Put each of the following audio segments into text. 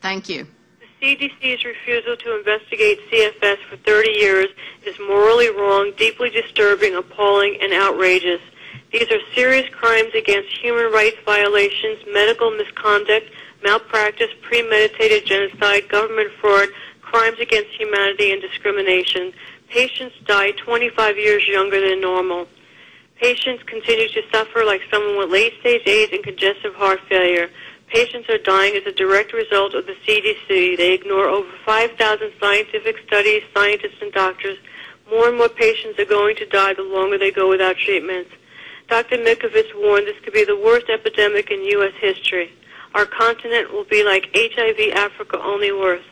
Thank you. The CDC's refusal to investigate CFS for 30 years is morally wrong, deeply disturbing, appalling, and outrageous. These are serious crimes against human rights violations, medical misconduct, malpractice, premeditated genocide, government fraud, crimes against humanity, and discrimination. Patients die 25 years younger than normal. Patients continue to suffer like someone with late-stage AIDS and congestive heart failure. Patients are dying as a direct result of the CDC. They ignore over 5,000 scientific studies, scientists, and doctors. More and more patients are going to die the longer they go without treatments. Dr. Mycoplasma warned this could be the worst epidemic in U.S. history. Our continent will be like HIV Africa, only worse.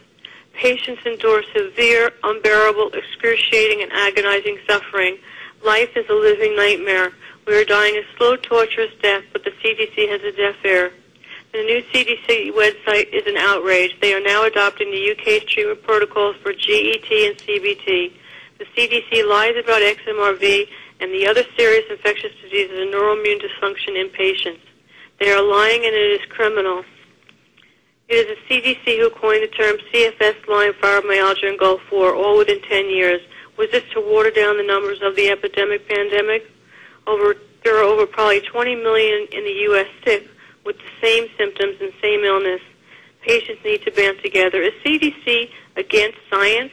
Patients endure severe, unbearable, excruciating, and agonizing suffering. Life is a living nightmare. We are dying a slow, torturous death, but the CDC has a deaf ear. The new CDC website is an outrage. They are now adopting the UK's treatment protocols for GET and CBT. The CDC lies about XMRV and the other serious infectious diseases and neuroimmune dysfunction in patients. They are lying, and it is criminal. It is the CDC who coined the term CFS, Lyme, Fibromyalgia, and Gulf War, all within 10 years. Was this to water down the numbers of the epidemic pandemic? There are over probably 20 million in the U.S. sick with the same symptoms and same illness. Patients need to band together. Is CDC against science?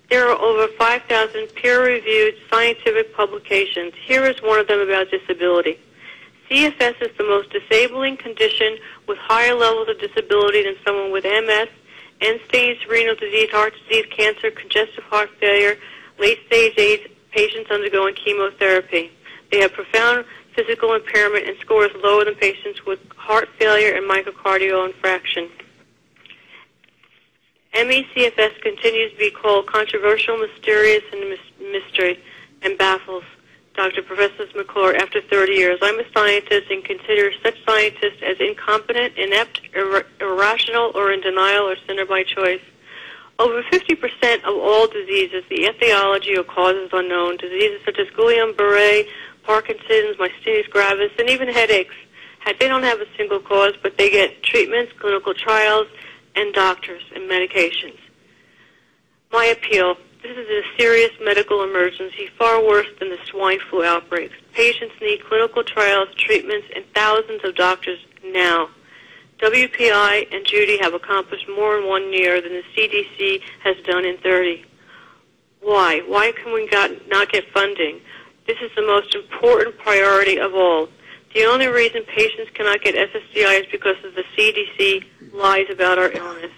There are over 5,000 peer-reviewed scientific publications. Here is one of them about disability. CFS is the most disabling condition with higher levels of disability than someone with MS, end-stage renal disease, heart disease, cancer, congestive heart failure, late-stage AIDS, patients undergoing chemotherapy. They have profound physical impairment and scores lower than patients with heart failure and myocardial infarction. ME-CFS continues to be called controversial, mysterious, and mystery, and baffles Dr. Professor McClure after 30 years. I'm a scientist and consider such scientists as incompetent, inept, irrational, or in denial or sinner by choice. Over 50% of all diseases, the etiology or causes unknown, diseases such as Guillain-Barré, Parkinson's, myasthenia gravis, and even headaches, they don't have a single cause, but they get treatments, clinical trials, and doctors and medications. My appeal, this is a serious medical emergency, far worse than the swine flu outbreaks. Patients need clinical trials, treatments, and thousands of doctors now. WPI and Judy have accomplished more in 1 year than the CDC has done in 30. Why? Why can we not get funding? This is the most important priority of all. The only reason patients cannot get SSDI is because of the CDC lies about our illness.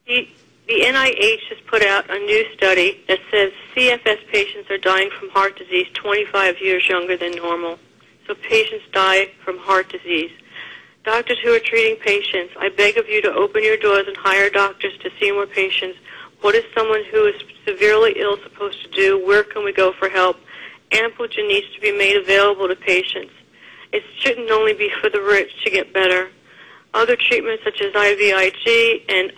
The NIH has put out a new study that says CFS patients are dying from heart disease 25 years younger than normal. So patients die from heart disease. Doctors who are treating patients, I beg of you to open your doors and hire doctors to see more patients. What is someone who is severely ill supposed to do? Where can we go for help? Ampligen needs to be made available to patients. It shouldn't only be for the rich to get better. Other treatments such as IVIG and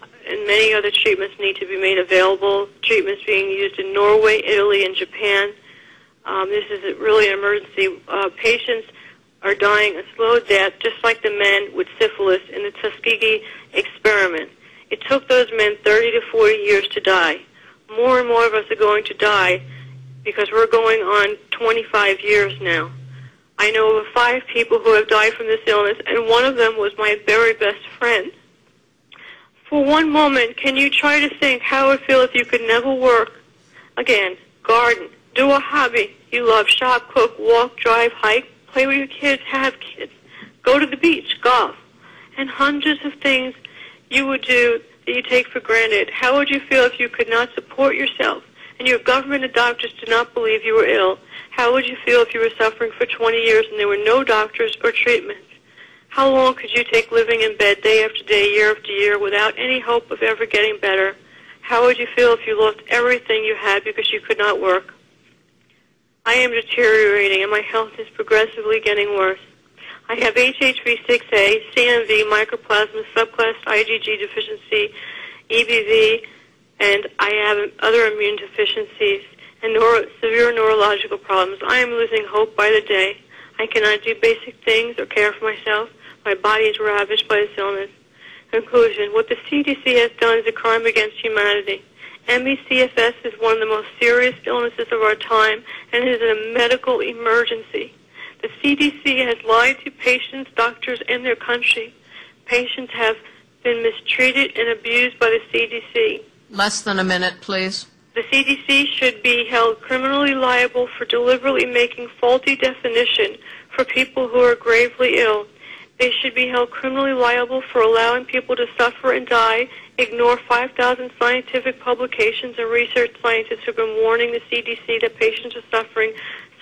many other treatments need to be made available. Treatments being used in Norway, Italy, and Japan. This is really an emergency. Patients are dying a slow death, just like the men with syphilis in the Tuskegee experiment. It took those men 30 to 40 years to die. More and more of us are going to die because we're going on 25 years now. I know over 5 people who have died from this illness, and one of them was my very best friend. For one moment, can you try to think how it would feel if you could never work again, garden, do a hobby you love, shop, cook, walk, drive, hike, play with your kids, have kids, go to the beach, golf, and hundreds of things you would do that you take for granted? How would you feel if you could not support yourself and your government and doctors did not believe you were ill? How would you feel if you were suffering for 20 years and there were no doctors or treatments? How long could you take living in bed day after day, year after year, without any hope of ever getting better? How would you feel if you lost everything you had because you could not work? I am deteriorating, and my health is progressively getting worse. I have HHV6A, CMV, Mycoplasma, subclass IgG deficiency, EBV, and I have other immune deficiencies and severe neurological problems. I am losing hope by the day. I cannot do basic things or care for myself. My body is ravaged by this illness. Conclusion. What the CDC has done is a crime against humanity. ME/CFS is one of the most serious illnesses of our time and is a medical emergency. The CDC has lied to patients, doctors, and their country. Patients have been mistreated and abused by the CDC. Less than a minute, please. The CDC should be held criminally liable for deliberately making faulty definition for people who are gravely ill. They should be held criminally liable for allowing people to suffer and die, ignore 5,000 scientific publications and research scientists who have been warning the CDC that patients are suffering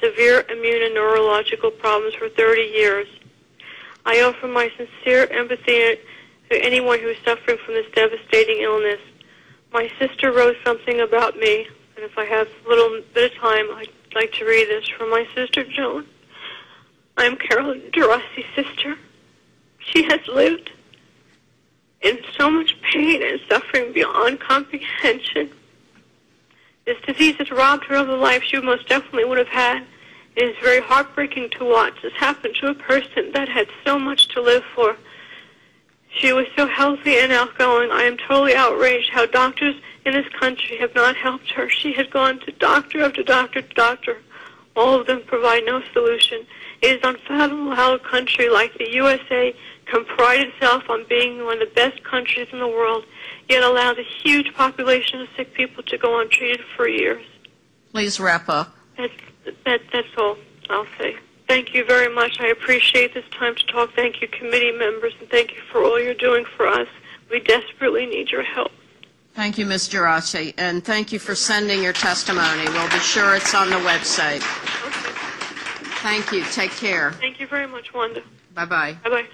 severe immune and neurological problems for 30 years. I offer my sincere empathy to anyone who is suffering from this devastating illness. My sister wrote something about me, and if I have a little bit of time, I'd like to read this from my sister, Joan. I'm Carol Geraci's sister. She has lived in so much pain and suffering beyond comprehension. This disease has robbed her of the life she most definitely would have had. It is very heartbreaking to watch this happen to a person that had so much to live for. She was so healthy and outgoing. I am totally outraged how doctors in this country have not helped her. She has gone to doctor after doctor to doctor. All of them provide no solution. It is unfathomable how a country like the USA can pride itself on being one of the best countries in the world, yet allows a huge population of sick people to go untreated for years. Please wrap up. That's all I'll say. Thank you very much. I appreciate this time to talk. Thank you, committee members, and thank you for all you're doing for us. We desperately need your help. Thank you, Ms. Geraci, and thank you for sending your testimony. We'll be sure it's on the website. Okay. Thank you. Take care. Thank you very much, Wanda. Bye-bye. Bye-bye.